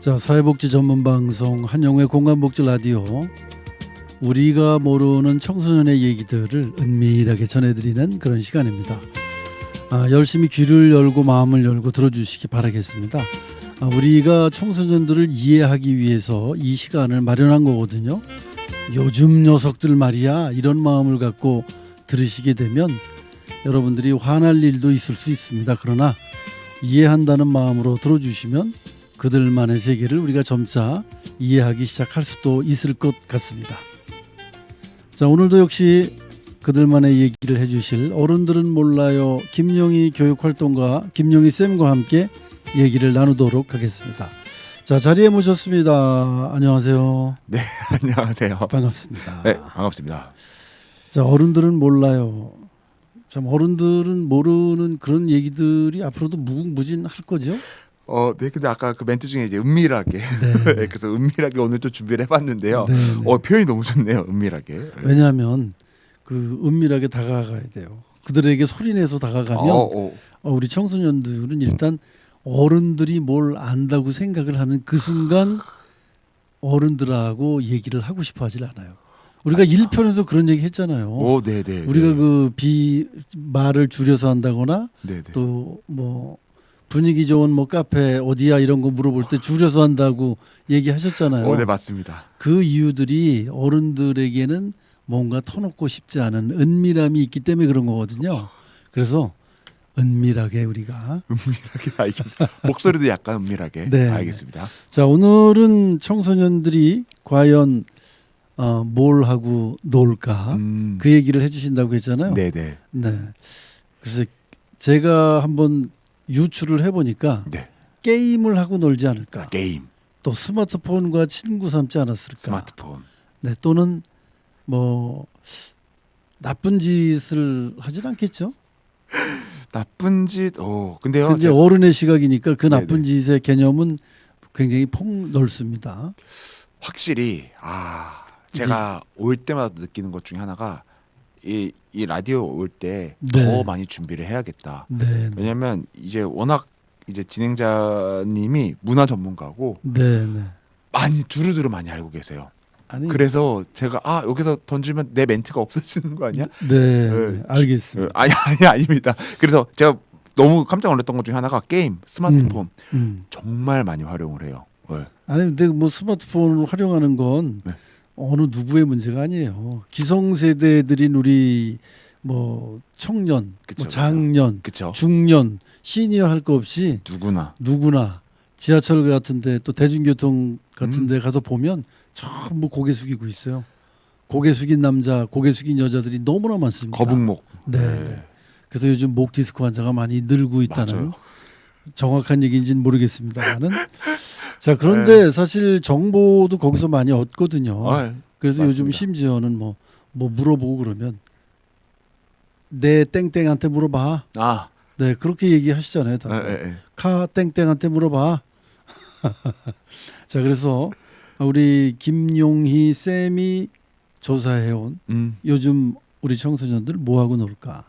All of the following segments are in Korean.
자, 사회복지 전문 방송 한영우의 공감복지 라디오. 우리가 모르는 청소년의 얘기들을 은밀하게 전해드리는 그런 시간입니다. 열심히 귀를 열고 마음을 열고 들어주시기 바라겠습니다. 우리가 청소년들을 이해하기 위해서 이 시간을 마련한 거거든요. 요즘 녀석들 말이야, 이런 마음을 갖고 들으시게 되면 여러분들이 화날 일도 있을 수 있습니다. 그러나 이해한다는 마음으로 들어주시면 그들만의 세계를 우리가 점차 이해하기 시작할 수도 있을 것 같습니다. 자, 오늘도 역시 그들만의 얘기를 해주실 어른들은 몰라요 김용희 교육활동가 김용희 쌤과 함께 얘기를 나누도록 하겠습니다. 자, 자리에 모셨습니다. 안녕하세요. 네, 안녕하세요. 반갑습니다. 네, 반갑습니다. 자, 어른들은 몰라요. 참, 어른들은 모르는 그런 얘기들이 앞으로도 무궁무진할 거죠? 네, 근데 아까 그 멘트 중에 이제 은밀하게, 네. 그래서 은밀하게 오늘 좀 준비를 해봤는데요. 네, 네. 표현이 너무 좋네요, 은밀하게. 왜냐하면 그 은밀하게 다가가야 돼요. 그들에게 소리내서 다가가면 우리 청소년들은 일단 어른들이 뭘 안다고 생각을 하는 그 순간 어른들하고 얘기를 하고 싶어 하질 않아요. 우리가 1편에서 그런 얘기 했잖아요. 네, 네. 우리가 그 말을 줄여서 한다거나 네, 네. 또 뭐 분위기 좋은 뭐 카페 어디야 이런 거 물어볼 때 줄여서 한다고 얘기하셨잖아요. 네, 맞습니다. 그 이유들이 어른들에게는 뭔가 터놓고 싶지 않은 은밀함이 있기 때문에 그런 거거든요. 그래서 은밀하게 우리가 은밀하게 알겠습니다. 목소리도 약간 은밀하게. 네. 알겠습니다. 자, 오늘은 청소년들이 과연 뭘 하고 놀까 그 얘기를 해주신다고 했잖아요. 네, 네. 네. 그래서 제가 한번 유추를 해보니까 네. 게임을 하고 놀지 않을까. 게임, 또 스마트폰과 친구 삼지 않았을까. 스마트폰. 네, 또는 뭐 나쁜 짓을 하진 않겠죠. 나쁜 짓. 근데요. 이제 어른의 시각이니까 그 나쁜 네네. 짓의 개념은 굉장히 폭넓습니다. 확실히 제가 올 때마다 느끼는 것 중에 하나가 이 라디오 올 때 더 네. 많이 준비를 해야겠다. 네, 왜냐면 이제 워낙 이제 진행자님이 문화 전문가고 네, 네. 많이 두루두루 많이 알고 계세요. 아니, 그래서 제가 여기서 던지면 내 멘트가 없어지는 거 아니야? 네, 네, 알겠습니다. 아닙니다. 그래서 제가 너무 깜짝 놀랐던 것 중에 하나가 게임, 스마트폰 정말 많이 활용을 해요. 네. 아니, 근데 뭐 스마트폰을 활용하는 건 네. 어느 누구의 문제가 아니에요. 기성세대들인 우리 뭐 청년, 그쵸, 뭐 장년, 그쵸. 중년, 시니어 할 거 없이 누구나 지하철 같은데 또 대중교통 같은데 가서 보면 전부 고개 숙이고 있어요. 고개 숙인 남자, 고개 숙인 여자들이 너무나 많습니다. 거북목. 네. 네. 그래서 요즘 목 디스크 환자가 많이 늘고 있다는 맞아요. 정확한 얘기인지는 모르겠습니다만은 자, 그런데 사실 정보도 거기서 많이 얻거든요. 그래서 맞습니다. 요즘 심지어는 뭐 물어보고 그러면 내 땡땡한테 물어봐. 네, 그렇게 얘기하시잖아요. 다들. 카 땡땡한테 물어봐. 자, 그래서 우리 김용희 쌤이 조사해온 요즘 우리 청소년들 뭐 하고 놀까?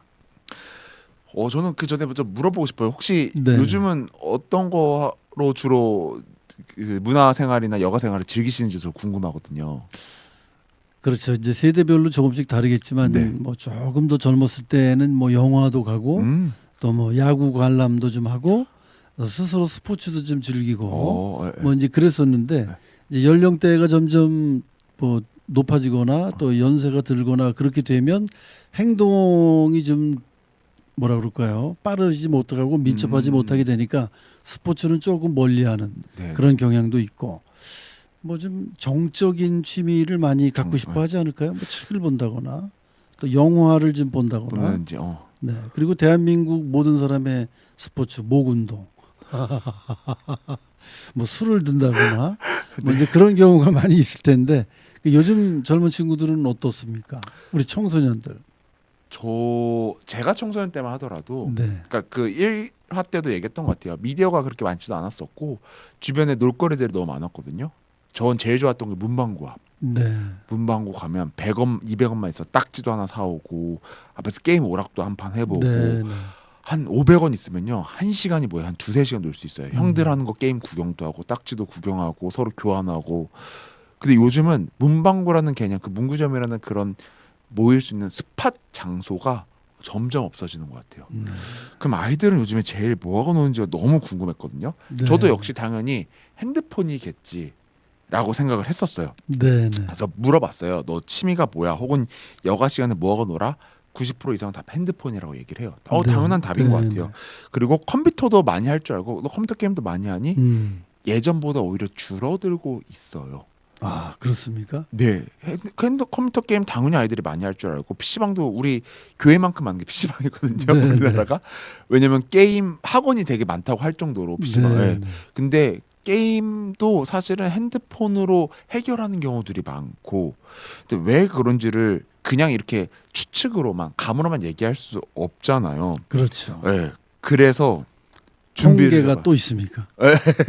저는 그 전에 좀 물어보고 싶어요. 혹시 네. 요즘은 어떤 거로 주로 그 문화 생활이나 여가 생활을 즐기시는지 좀 궁금하거든요. 그렇죠. 이제 세대별로 조금씩 다르겠지만 네. 뭐 조금 더 젊었을 때는 뭐 영화도 가고 또 뭐 야구 관람도 좀 하고 스스로 스포츠도 좀 즐기고 뭐 이제 그랬었는데 이제 연령대가 점점 뭐 높아지거나 또 연세가 들거나 그렇게 되면 행동이 좀 뭐라 그럴까요? 빠르지 못하고 민첩하지 못하게 되니까 스포츠는 조금 멀리하는 그런 경향도 있고 뭐 좀 정적인 취미를 많이 갖고 싶어 하지 않을까요? 뭐 책을 본다거나 또 영화를 좀 본다거나. 네. 그리고 대한민국 모든 사람의 스포츠 목운동. 뭐 술을 든다거나 뭐 이제 그런 경우가 많이 있을 텐데 요즘 젊은 친구들은 어떻습니까? 우리 청소년들. 제가 청소년 때만 하더라도 네. 그러니까 그 1화 때도 얘기했던 것 같아요. 미디어가 그렇게 많지도 않았었고 주변에 놀거리들이 너무 많았거든요. 전 제일 좋았던 게 문방구 앞. 네. 문방구 가면 100원, 200원만 있어 딱지도 하나 사오고 앞에서 게임 오락도 한 판 해보고 네, 네. 한 500원 있으면요. 1시간이 뭐야? 한 2-3시간 놀 수 있어요. 형들 하는 거 게임 구경도 하고 딱지도 구경하고 서로 교환하고. 근데 요즘은 문방구라는 개념, 그 문구점이라는 그런 모일 수 있는 스팟 장소가 점점 없어지는 것 같아요. 그럼 아이들은 요즘에 제일 뭐하고 노는지가 너무 궁금했거든요. 네. 저도 역시 당연히 핸드폰이겠지라고 생각을 했었어요. 네, 네. 그래서 물어봤어요. 너 취미가 뭐야? 혹은 여가 시간에 뭐하고 놀아? 90% 이상 다 핸드폰이라고 얘기를 해요. 네. 당연한 답인 네, 것 같아요. 네. 그리고 컴퓨터도 많이 할 줄 알고 너 컴퓨터 게임도 많이 하니? 예전보다 오히려 줄어들고 있어요. 아, 그렇습니까? 네, 컴퓨터 게임 당연히 아이들이 많이 할 줄 알고 PC방도 우리 교회만큼 많은 게 PC방이거든요. 네, 우리나라가. 왜냐면 게임 학원이 되게 많다고 할 정도로 PC방. 네, 네. 네. 근데 게임도 사실은 핸드폰으로 해결하는 경우들이 많고, 근데 왜 그런지를 그냥 이렇게 추측으로만 감으로만 얘기할 수 없잖아요. 그렇죠. 네. 그래서 준비를 통계가 해봐- 또 있습니까?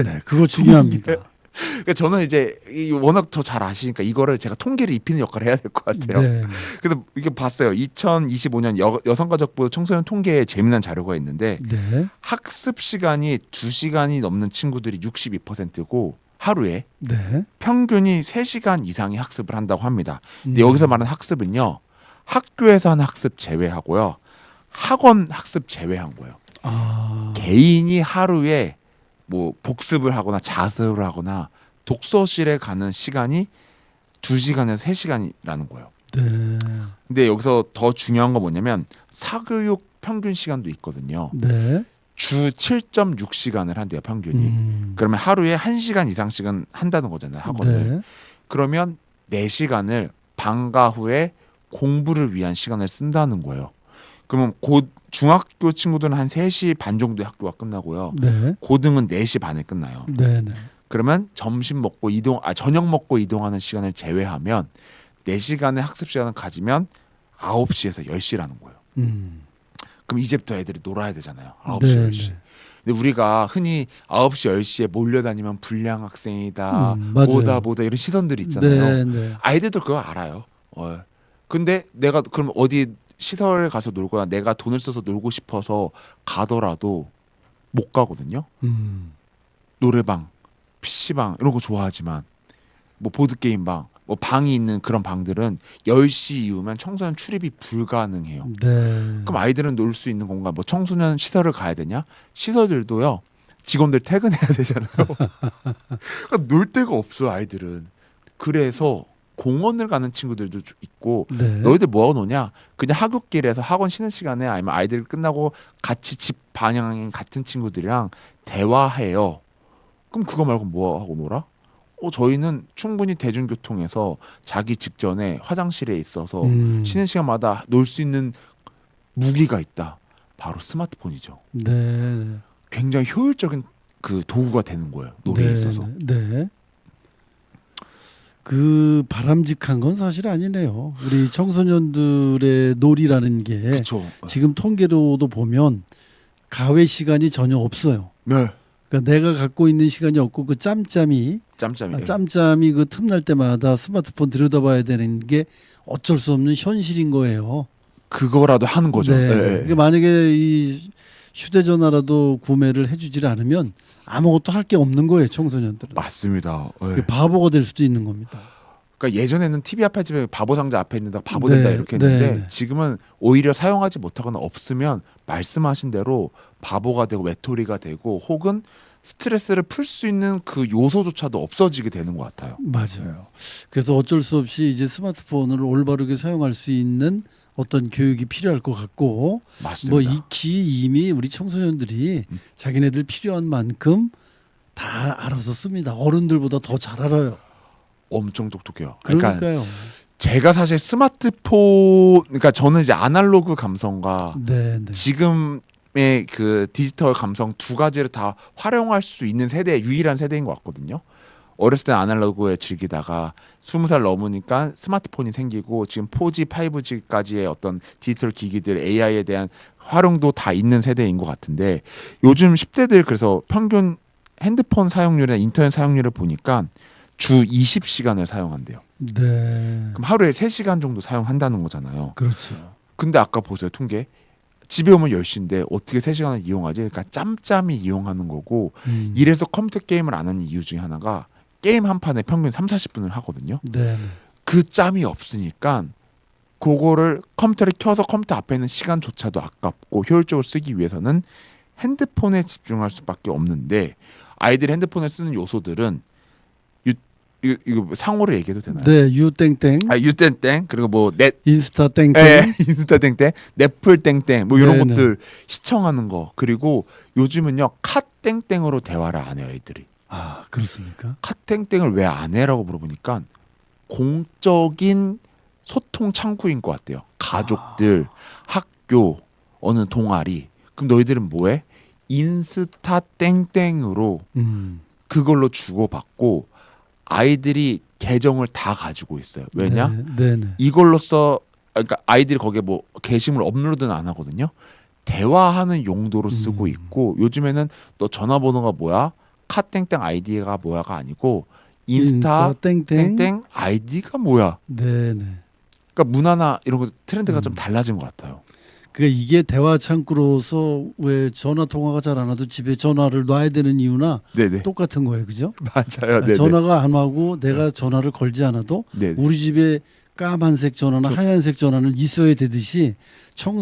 네, 그거 중요합니다. 그러니까 저는 이제 워낙 더 잘 아시니까 이거를 제가 통계를 입히는 역할을 해야 될 것 같아요. 네, 네. 그래서 이게 봤어요. 2025년 여성가족부 청소년 통계에 재미난 자료가 있는데 네, 학습 시간이 2시간이 넘는 친구들이 62%고 하루에 네. 평균이 3시간 이상의 학습을 한다고 합니다. 근데 음. 여기서 말하는 학습은요. 학교에서 하는 학습 제외하고요. 학원 학습 제외한 거예요. 아, 개인이 하루에 뭐 복습을 하거나 자습을 하거나 독서실에 가는 시간이 2시간에서 3시간이라는 거예요. 네, 근데 여기서 더 중요한 건 뭐냐면 사교육 평균 시간도 있거든요. 네. 주 7.6시간을 한대요, 평균이. 그러면 하루에 1시간 이상씩은 한다는 거잖아요, 학원을. 네, 그러면 4시간을 방과 후에 공부를 위한 시간을 쓴다는 거예요. 그러면 곧 중학교 친구들은 한 3시 반 정도에 학교가 끝나고요. 네, 고등은 4시 반에 끝나요. 네, 네. 그러면 점심 먹고 저녁 먹고 이동하는 시간을 제외하면 4시간의 학습 시간을 가지면 9시에서 10시라는 거예요. 그럼 이제부터 애들이 놀아야 되잖아요. 9시, 네, 10시. 네. 근데 우리가 흔히 9시, 10시에 몰려다니면 불량 학생이다. 맞아요. 뭐다 이런 시선들이 있잖아요. 네, 네. 아이들도 그거 알아요. 근데 내가 그럼 어디 시설에 가서 놀거나 내가 돈을 써서 놀고 싶어서 가더라도 못 가거든요. 노래방, PC방 이런 거 좋아하지만 뭐 보드게임방, 뭐 방이 있는 그런 방들은 10시 이후면 청소년 출입이 불가능해요. 네. 그럼 아이들은 놀 수 있는 공간, 뭐 청소년 시설을 가야 되냐? 시설들도요. 직원들 퇴근해야 되잖아요. 그러니까 놀 데가 없어요, 아이들은. 그래서 공원을 가는 친구들도 있고 네. 너희들 뭐하고 노냐? 그냥 학교길에서 학원 쉬는 시간에 아니면 아이들 끝나고 같이 집 방향인 같은 친구들이랑 대화해요. 그럼 그거 말고 뭐하고 놀아? 저희는 충분히 대중교통에서 자기 직전에 화장실에 있어서 쉬는 시간마다 놀 수 있는 무기가 있다. 바로 스마트폰이죠. 네. 굉장히 효율적인 그 도구가 되는 거예요. 놀이에 네, 있어서. 네. 그 바람직한 건 사실 아니네요. 우리 청소년들의 놀이라는 게 그렇죠. 지금 통계로도 보면 가외 시간이 전혀 없어요. 네. 그러니까 내가 갖고 있는 시간이 없고 그 짬짬이 그 틈날 때마다 스마트폰 들여다봐야 되는 게 어쩔 수 없는 현실인 거예요. 그거라도 하는 거죠. 네. 네. 그러니까 만약에 이 휴대전화라도 구매를 해주질 않으면 아무것도 할 게 없는 거예요, 청소년들은. 맞습니다. 네. 그게 바보가 될 수도 있는 겁니다. 그러니까 예전에는 TV 앞에 집에 바보 상자 앞에 있는다 바보 된다 네, 이렇게 했는데 네. 지금은 오히려 사용하지 못하거나 없으면 말씀하신 대로 바보가 되고 외톨이가 되고 혹은 스트레스를 풀 수 있는 그 요소조차도 없어지게 되는 것 같아요. 맞아요. 그래서 어쩔 수 없이 이제 스마트폰을 올바르게 사용할 수 있는 어떤 교육이 필요할 것 같고, 맞습니다. 뭐 익히 이미 우리 청소년들이 자기네들 필요한 만큼 다 알아서 씁니다. 어른들보다 더 잘 알아요. 엄청 똑똑해요. 그러니까 그러니까요. 제가 사실 스마트폰, 그러니까 저는 이제 아날로그 감성과 네, 네. 지금의 그 디지털 감성 두 가지를 다 활용할 수 있는 유일한 세대인 것 같거든요. 어렸을 때 아날로그에 즐기다가 20살 넘으니까 스마트폰이 생기고 지금 4G, 5G까지의 어떤 디지털 기기들, AI에 대한 활용도 다 있는 세대인 것 같은데 요즘 10대들 그래서 평균 핸드폰 사용률이나 인터넷 사용률을 보니까 주 20시간을 사용한대요. 네. 그럼 하루에 3시간 정도 사용한다는 거잖아요. 그렇죠. 근데 아까 보세요, 통계. 집에 오면 10시인데 어떻게 3시간을 이용하지? 그러니까 짬짬이 이용하는 거고 이래서 컴퓨터 게임을 안 하는 이유 중에 하나가 게임 한 판에 평균 3-40분을 하거든요. 네. 그 짬이 없으니까 그거를 컴퓨터를 켜서 컴퓨터 앞에 있는 시간조차도 아깝고 효율적으로 쓰기 위해서는 핸드폰에 집중할 수밖에 없는데 아이들이 핸드폰을 쓰는 요소들은 이거 상호를 얘기해도 되나요? 네, 유땡땡, 유땡땡 그리고 뭐 넷 인스타 땡땡. 인스타 땡땡, 넷플 땡땡 뭐 이런 네네. 것들 시청하는 거 그리고 요즘은요 카 땡땡으로 대화를 안 해요 애들이. 아, 그렇습니까? 카 땡땡을 왜 안 해라고 물어보니까 공적인 소통 창구인 것 같아요. 가족들, 학교, 어느 동아리. 그럼 너희들은 뭐해? 인스타 땡땡으로 그걸로 주고받고 아이들이 계정을 다 가지고 있어요. 왜냐? 네, 네. 이걸로써 그러니까 아이들이 거기에 뭐 게시물 업로드는 안 하거든요. 대화하는 용도로 쓰고 있고 요즘에는 너 전화번호가 뭐야? 카땡땡 아이디가 뭐야가 아니고 인스타 땡땡. 땡땡 아이디가 뭐야? 네, 네. 그러니까 문화나 이런 거 트렌드가 좀 달라진 것 같아요. 그러니까 이게 대화 창구로서 왜 전화 통화가 잘 안 와도 집에 전화를 놔야 되는 이유나 네네 똑같은 거예요, 그죠? 맞아요. 네네. 전화가 안 와고 내가 전화를 걸지 않아도 네네. 우리 집에 까만색 전화나 하얀색 전화는 있어야 되듯이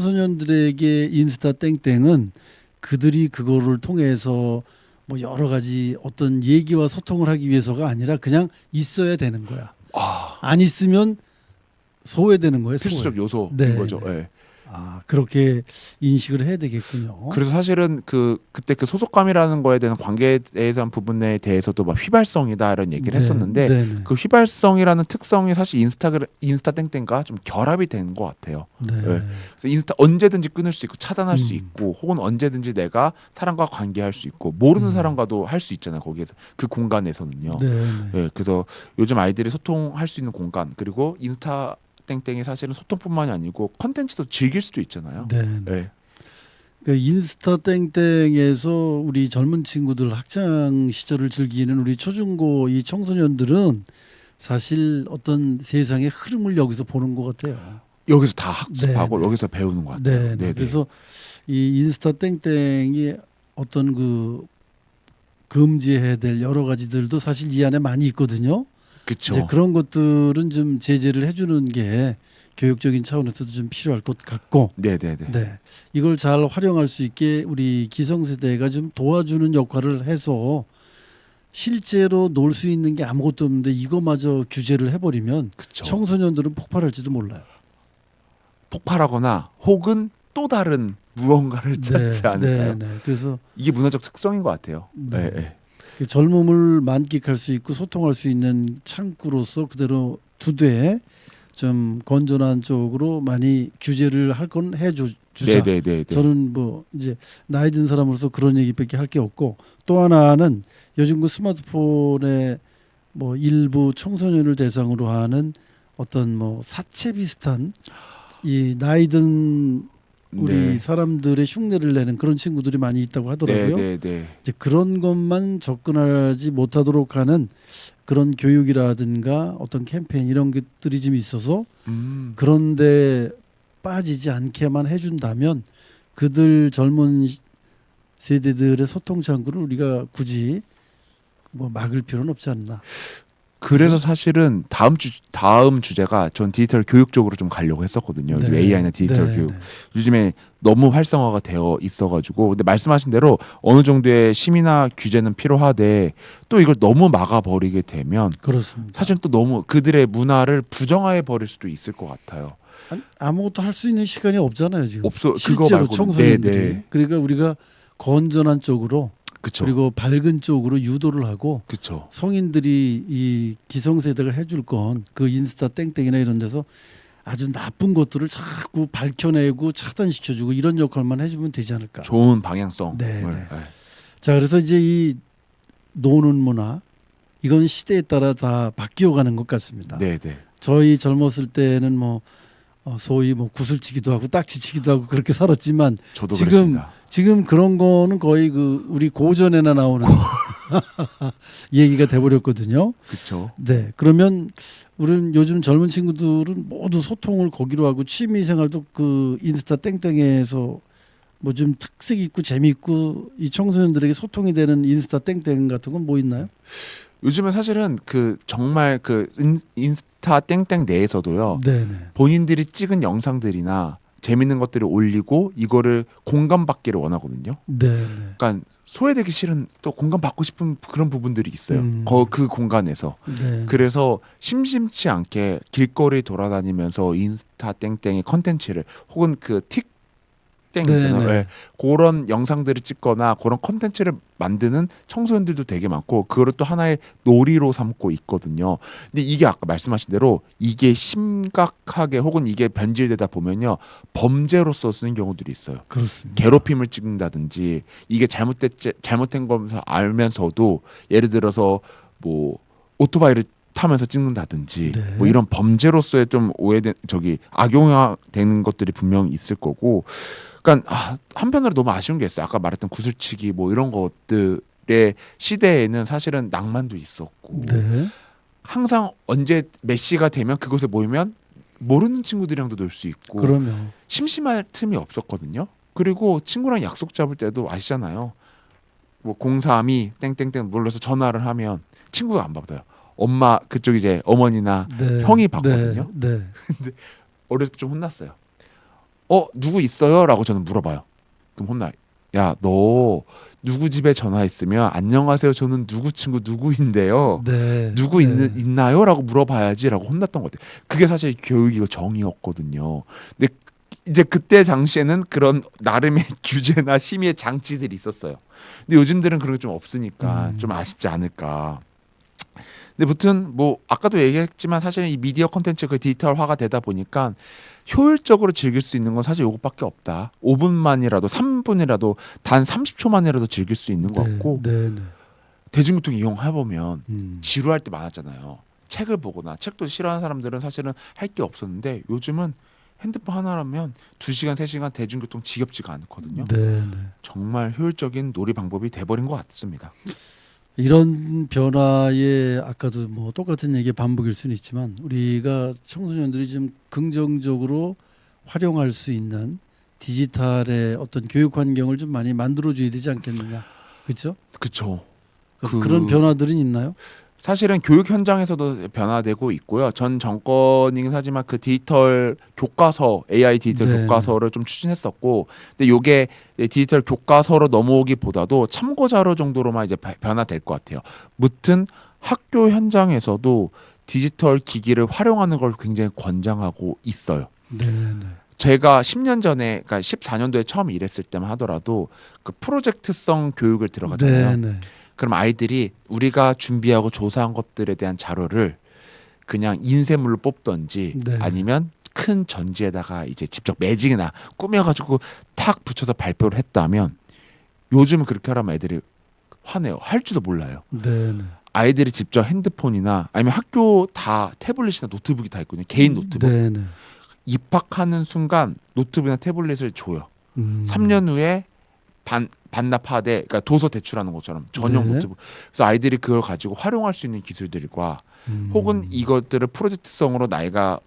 청소년들에게 인스타 땡땡은 그들이 그거를 통해서 뭐 여러 가지 어떤 얘기와 소통을 하기 위해서가 아니라 그냥 있어야 되는 거야. 안 있으면 소외되는 거예요. 소외. 필수적 요소인 네, 거죠. 네. 예. 아, 그렇게 인식을 해야 되겠군요. 그래서 사실은 그때 그 소속감이라는 거에 대한 관계에 대한 부분에 대해서도 막 휘발성이다 이런 얘기를 네, 했었는데 네, 네. 그 휘발성이라는 특성이 사실 인스타 땡땡과 좀 결합이 된 것 같아요. 네. 네. 그래서 인스타 언제든지 끊을 수 있고 차단할 수 음. 있고 혹은 언제든지 내가 사람과 관계할 수 있고 모르는 사람과도 할 수 있잖아요. 거기에서 그 공간에서는요. 네, 네. 네, 그래서 요즘 아이들이 소통할 수 있는 공간 그리고 인스타 땡땡이 사실은 소통뿐만이 아니고 컨텐츠도 즐길 수도 있잖아요. 네, 네. 네. 그 인스타 땡땡에서 우리 젊은 친구들 학창 시절을 즐기는 우리 초중고 이 청소년들은 사실 어떤 세상의 흐름을 여기서 보는 것 같아요. 여기서 다 학습하고 네, 네. 여기서 배우는 것 같아요. 네, 네. 그래서 이 인스타 땡땡이 어떤 그 금지해야 될 여러 가지들도 사실 이 안에 많이 있거든요. 이제 그렇죠. 그런 것들은 좀 제재를 해주는 게 교육적인 차원에서도 좀 필요할 것 같고, 네네네. 네, 이걸 잘 활용할 수 있게 우리 기성세대가 좀 도와주는 역할을 해서 실제로 놀 수 있는 게 아무것도 없는데 이거마저 규제를 해버리면 그렇죠. 청소년들은 폭발할지도 몰라요. 폭발하거나 혹은 또 다른 무언가를 찾지 않을까요? 네, 네. 그래서 이게 문화적 특성인 것 같아요. 네. 네. 네. 그 젊음을 만끽할 수 있고 소통할 수 있는 창구로서 그대로 두되 좀 건전한 쪽으로 많이 규제를 할 건 해주자. 네네네. 저는 뭐 이제 나이 든 사람으로서 그런 얘기밖에 할 게 없고 또 하나는 요즘 그 스마트폰에 뭐 일부 청소년을 대상으로 하는 어떤 뭐 사채 비슷한 이 나이 든 우리 네. 사람들의 흉내를 내는 그런 친구들이 많이 있다고 하더라고요. 네네네. 이제 그런 것만 접근하지 못하도록 하는 그런 교육이라든가 어떤 캠페인 이런 것들이 좀 있어서 그런데 빠지지 않게만 해준다면 그들 젊은 세대들의 소통 창구를 우리가 굳이 뭐 막을 필요는 없지 않나. 그래서 사실은 다음 주제가 전 디지털 교육 쪽으로 좀 가려고 했었거든요. 네. AI나 디지털 네, 교육. 네. 요즘에 너무 활성화가 되어 있어가지고 근데 말씀하신 대로 어느 정도의 심의나 규제는 필요하되 또 이걸 너무 막아버리게 되면 그렇습니다. 사실 또 너무 그들의 문화를 부정화해 버릴 수도 있을 것 같아요. 아무것도 할 수 있는 시간이 없잖아요 지금. 없어 그거 실제로 말고는. 청소년들이. 네네. 그러니까 우리가 건전한 쪽으로 그쵸. 그리고 밝은 쪽으로 유도를 하고 그쵸. 성인들이 이 기성세대가 해줄 건 그 인스타 땡땡이나 이런 데서 아주 나쁜 것들을 자꾸 밝혀내고 차단시켜주고 이런 역할만 해주면 되지 않을까. 좋은 방향성. 네, 네. 자, 그래서 이제 이 노는 문화 이건 시대에 따라 다 바뀌어가는 것 같습니다. 네네. 저희 젊었을 때는 뭐 소위 뭐 구슬치기도 하고 딱지치기도 하고 그렇게 살았지만 저도 그랬습니다. 지금 그런 거는 거의 그 우리 고전에나 나오는 얘기가 돼버렸거든요. 그렇죠. 네, 그러면 우리는 요즘 젊은 친구들은 모두 소통을 거기로 하고 취미 생활도 그 인스타 땡땡에서 뭐 좀 특색 있고 재미있고 이 청소년들에게 소통이 되는 인스타 땡땡 같은 건 뭐 있나요? 요즘은 사실은 그 정말 그 인스타 땡땡 내에서도요. 네네. 본인들이 찍은 영상들이나 재밌는 것들을 올리고 이거를 공감받기를 원하거든요. 네네. 그러니까 소외되기 싫은 또 공감받고 싶은 그런 부분들이 있어요. 음. 그 공간에서. 네. 그래서 심심치 않게 길거리 돌아다니면서 인스타 땡땡의 컨텐츠를 혹은 그 틱땡 있잖아요. 네네. 예, 그런 영상들을 찍거나 그런 컨텐츠를 만드는 청소년들도 되게 많고 그거를 또 하나의 놀이로 삼고 있거든요. 근데 이게 아까 말씀하신 대로 이게 심각하게 혹은 이게 변질되다 보면요 범죄로서 쓰는 경우들이 있어요. 그렇습니다. 괴롭힘을 찍는다든지 이게 잘못된 거면서 알면서도 예를 들어서 뭐 오토바이를 타면서 찍는다든지 네. 뭐 이런 범죄로서의 좀 오해된 저기 악용되는 것들이 분명히 있을 거고 그러니까 한편으로 너무 아쉬운 게 있어요. 아까 말했던 구슬치기 뭐 이런 것들의 시대에는 사실은 낭만도 있었고 네. 항상 언제 메시가 되면 그곳에 모이면 모르는 친구들이랑도 놀 수 있고 그러면 심심할 틈이 없었거든요. 그리고 친구랑 약속 잡을 때도 아시잖아요. 뭐 032 땡땡땡 눌러서 전화를 하면 친구가 안 받아요. 엄마 그쪽 이제 어머니나 네. 형이 받거든요. 네. 어렸을 때 좀 혼났어요. 누구 있어요? 라고 저는 물어봐요. 그럼 혼나. 야, 너 누구 집에 전화했으면 안녕하세요. 저는 누구 친구 누구인데요. 네. 누구 네. 있나요? 라고 물어봐야지라고 혼났던 것 같아요. 그게 사실 교육이고 정이었거든요. 근데 이제 그때 당시에는 그런 나름의 규제나 심의의 장치들이 있었어요. 근데 요즘들은 그런 게 좀 없으니까 좀 아쉽지 않을까. 근데 무튼 뭐 아까도 얘기했지만 사실은 이 미디어 콘텐츠 그 디지털화가 되다 보니까 효율적으로 즐길 수 있는 건 사실 이것밖에 없다. 5분만이라도 3분이라도 단 30초만이라도 즐길 수 있는 것 같고 네. 네. 대중교통 이용해 보면 음. 지루할 때 많았잖아요. 책을 보거나 책도 싫어하는 사람들은 사실은 할 게 없었는데 요즘은 핸드폰 하나라면 2시간, 3시간 대중교통 지겹지가 않거든요. 네. 정말 효율적인 놀이 방법이 돼버린 것 같습니다. 이런 변화에 아까도 뭐 똑같은 얘기 반복일 수는 있지만 우리가 청소년들이 좀 긍정적으로 활용할 수 있는 디지털의 어떤 교육 환경을 좀 많이 만들어줘야 되지 않겠느냐, 그렇죠? 그렇죠. 그런 변화들은 있나요? 사실은 교육 현장에서도 변화되고 있고요. 전 정권이긴 하지만 그 디지털 교과서, AI 디지털 네. 교과서를 좀 추진했었고, 근데 요게 디지털 교과서로 넘어오기보다도 참고 자료 정도로만 이제 변화될 것 같아요. 무튼 학교 현장에서도 디지털 기기를 활용하는 걸 굉장히 권장하고 있어요. 네. 제가 10년 전에, 그러니까 14년도에 처음 일했을 때만 하더라도 그 프로젝트성 교육을 들어가잖아요. 네. 그럼 아이들이 우리가 준비하고 조사한 것들에 대한 자료를 그냥 인쇄물로 뽑던지 네. 아니면 큰 전지에다가 이제 직접 매직이나 꾸며가지고 탁 붙여서 발표를 했다면 요즘은 그렇게 하라면 애들이 화내요. 할 줄도 몰라요. 네. 아이들이 직접 핸드폰이나 아니면 학교 다 태블릿이나 노트북이 다 있거든요. 개인 노트북. 네. 입학하는 순간 노트북이나 태블릿을 줘요. 음. 3년 후에 반납하되 그러니까 도서 대출하는 것처럼 전용 네. 노트북. 그래서 아이들이 그걸 가지고 활용할 수 있는 기술들과 혹은 이것들을 프로젝트성으로 나이가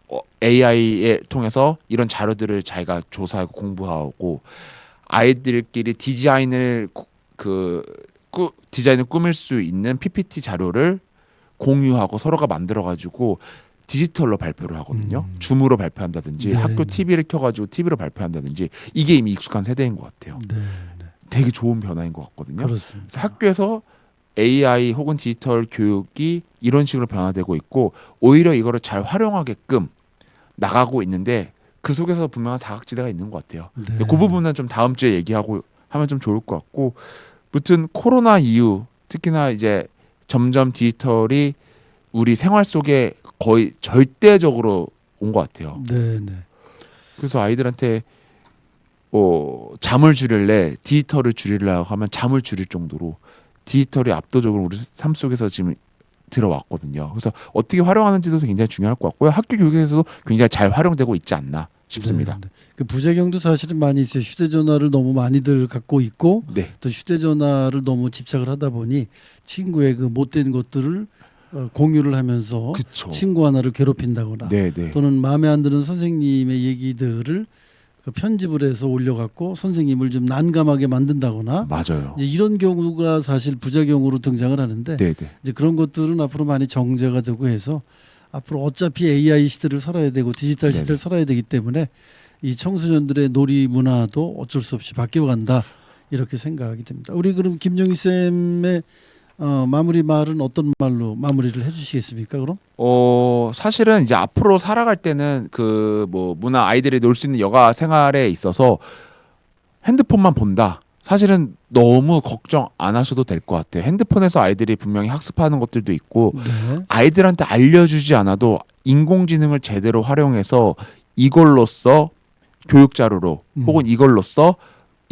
AI에 통해서 이런 자료들을 자기가 조사하고 공부하고 아이들끼리 디자인을 꾸밀 수 있는 PPT 자료를 공유하고 서로가 만들어 가지고 디지털로 발표를 하거든요. 줌으로 발표한다든지 네. 학교 TV를 켜가지고 TV로 발표한다든지 이게 이미 익숙한 세대인 것 같아요. 네. 되게 좋은 변화인 것 같거든요. 그렇습니다. 그래서 학교에서 AI 혹은 디지털 교육이 이런 식으로 변화되고 있고 오히려 이거를 잘 활용하게끔 나가고 있는데 그 속에서 분명한 사각지대가 있는 것 같아요. 네. 근데 그 부분은 좀 다음 주에 얘기하고 하면 좀 좋을 것 같고 무튼 코로나 이후 특히나 이제 점점 디지털이 우리 생활 속에 거의 절대적으로 온 것 같아요. 네. 그래서 아이들한테 잠을 줄일래 디지털을 줄이려고 하면 잠을 줄일 정도로 디지털이 압도적으로 우리 삶 속에서 지금 들어왔거든요. 그래서 어떻게 활용하는지도 굉장히 중요할 것 같고요. 학교 교육에서도 굉장히 잘 활용되고 있지 않나 싶습니다. 네. 그 부작용도 사실은 많이 있어요. 휴대전화를 너무 많이들 갖고 있고 네. 또 휴대전화를 너무 집착을 하다 보니 친구의 그 못된 것들을 공유를 하면서 그쵸. 친구 하나를 괴롭힌다거나 네, 네. 또는 마음에 안 드는 선생님의 얘기들을 그 편집을 해서 올려갖고 선생님을 좀 난감하게 만든다거나 맞아요. 이제 이런 경우가 사실 부작용으로 등장을 하는데 네네. 이제 그런 것들은 앞으로 많이 정제가 되고 해서 앞으로 어차피 AI 시대를 살아야 되고 디지털 시대를 네네. 살아야 되기 때문에 이 청소년들의 놀이 문화도 어쩔 수 없이 바뀌어간다 이렇게 생각이 됩니다. 우리 그럼 김영희 쌤의 마무리 말은 어떤 말로 마무리를 해주시겠습니까? 그럼? 사실은 이제 앞으로 살아갈 때는 그 뭐 문화 아이들이 놀 수 있는 여가 생활에 있어서 핸드폰만 본다. 사실은 너무 걱정 안 하셔도 될 것 같아요. 핸드폰에서 아이들이 분명히 학습하는 것들도 있고 네. 아이들한테 알려주지 않아도 인공지능을 제대로 활용해서 이걸로써 교육 자료로 혹은 이걸로써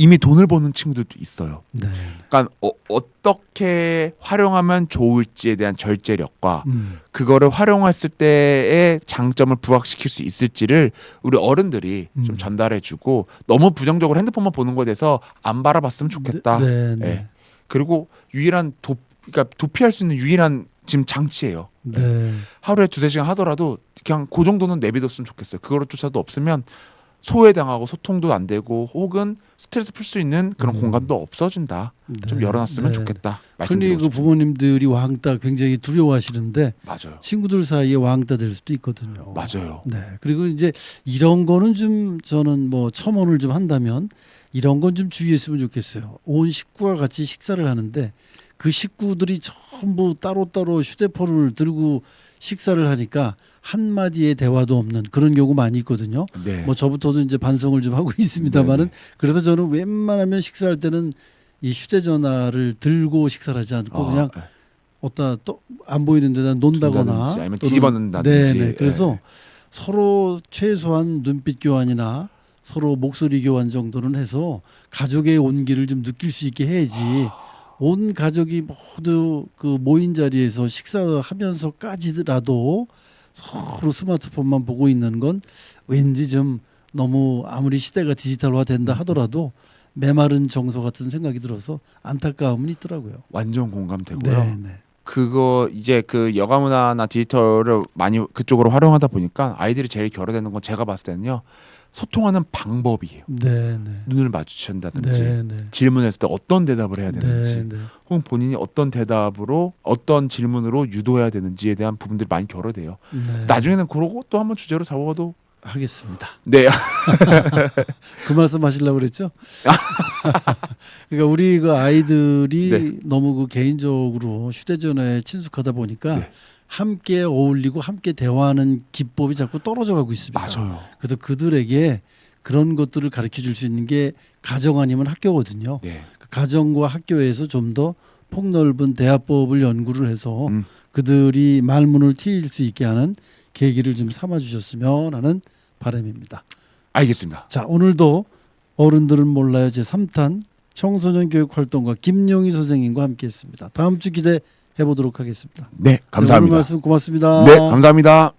이미 돈을 버는 친구들도 있어요. 네. 그러니까 어떻게 활용하면 좋을지에 대한 절제력과 그거를 활용했을 때의 장점을 부각시킬 수 있을지를 우리 어른들이 좀 전달해주고 너무 부정적으로 핸드폰만 보는 것에 대해서 안 바라봤으면 좋겠다. 네, 네. 예. 그리고 유일한 그러니까 도피할 수 있는 유일한 지금 장치예요. 네. 하루에 2-3시간 하더라도 그냥 그 정도는 내비뒀으면 좋겠어요. 그거조차도 없으면 소외당하고 소통도 안 되고 혹은 스트레스 풀 수 있는 그런 공간도 없어진다. 좀 네. 열어놨으면 네. 좋겠다. 흔히 말씀드리고 그 싶습니다. 부모님들이 왕따 굉장히 두려워하시는데 맞아요. 친구들 사이에 왕따 될 수도 있거든요. 맞아요. 네. 그리고 이제 이런 거는 좀 저는 뭐 첨언을 좀 한다면 이런 건 좀 주의했으면 좋겠어요. 온 식구가 같이 식사를 하는데 그 식구들이 전부 따로따로 휴대폰을 들고 식사를 하니까 한마디의 대화도 없는 그런 경우 많이 있거든요. 네. 뭐 저부터도 이제 반성을 좀 하고 있습니다만은 네네. 그래서 저는 웬만하면 식사할 때는 이 휴대전화를 들고 식사를 하지 않고 그냥 네. 어디다 또 안 보이는 데다 논다거나 둔다든지 아니면 또는- 뒤집어 놓는다든지. 네네. 그래서 예. 서로 최소한 눈빛 교환이나 서로 목소리 교환 정도는 해서 가족의 온기를 좀 느낄 수 있게 해야지. 온 가족이 모두 그 모인 자리에서 식사하면서까지라도 서로 스마트폰만 보고 있는 건 왠지 좀 너무 아무리 시대가 디지털화 된다 하더라도 메마른 정서 같은 생각이 들어서 안타까움은 있더라고요. 완전 공감되고요. 네. 그거 이제 그 여가 문화나 디지털을 많이 그쪽으로 활용하다 보니까 아이들이 제일 결여되는 건 제가 봤을 때는요. 소통하는 방법이에요. 네. 눈을 마주친다든지 네. 질문했을 때 어떤 대답을 해야 되는지 네. 혹은 본인이 어떤 대답으로 어떤 질문으로 유도해야 되는지에 대한 부분들이 많이 결여돼요. 네. 나중에는 그러고 또 한번 주제로 잡아봐도 하겠습니다. 네. 그 말씀 하시려고 그랬죠? 그러니까 우리 그 아이들이 네. 너무 그 개인적으로 휴대전화에 친숙하다 보니까 네. 함께 어울리고 함께 대화하는 기법이 자꾸 떨어져 가고 있습니다. 맞아요. 그래서 그들에게 그런 것들을 가르쳐 줄 수 있는 게 가정 아니면 학교거든요. 네. 그 가정과 학교에서 좀 더 폭넓은 대화법을 연구를 해서 그들이 말문을 트일 수 있게 하는 계기를 좀 삼아 주셨으면 하는 바람입니다. 알겠습니다. 자, 오늘도 어른들은 몰라요 제3탄 청소년 교육 활동가 김용희 선생님과 함께했습니다. 다음 주 기대해 보도록 하겠습니다. 네, 감사합니다. 오늘 말씀 고맙습니다. 네, 감사합니다.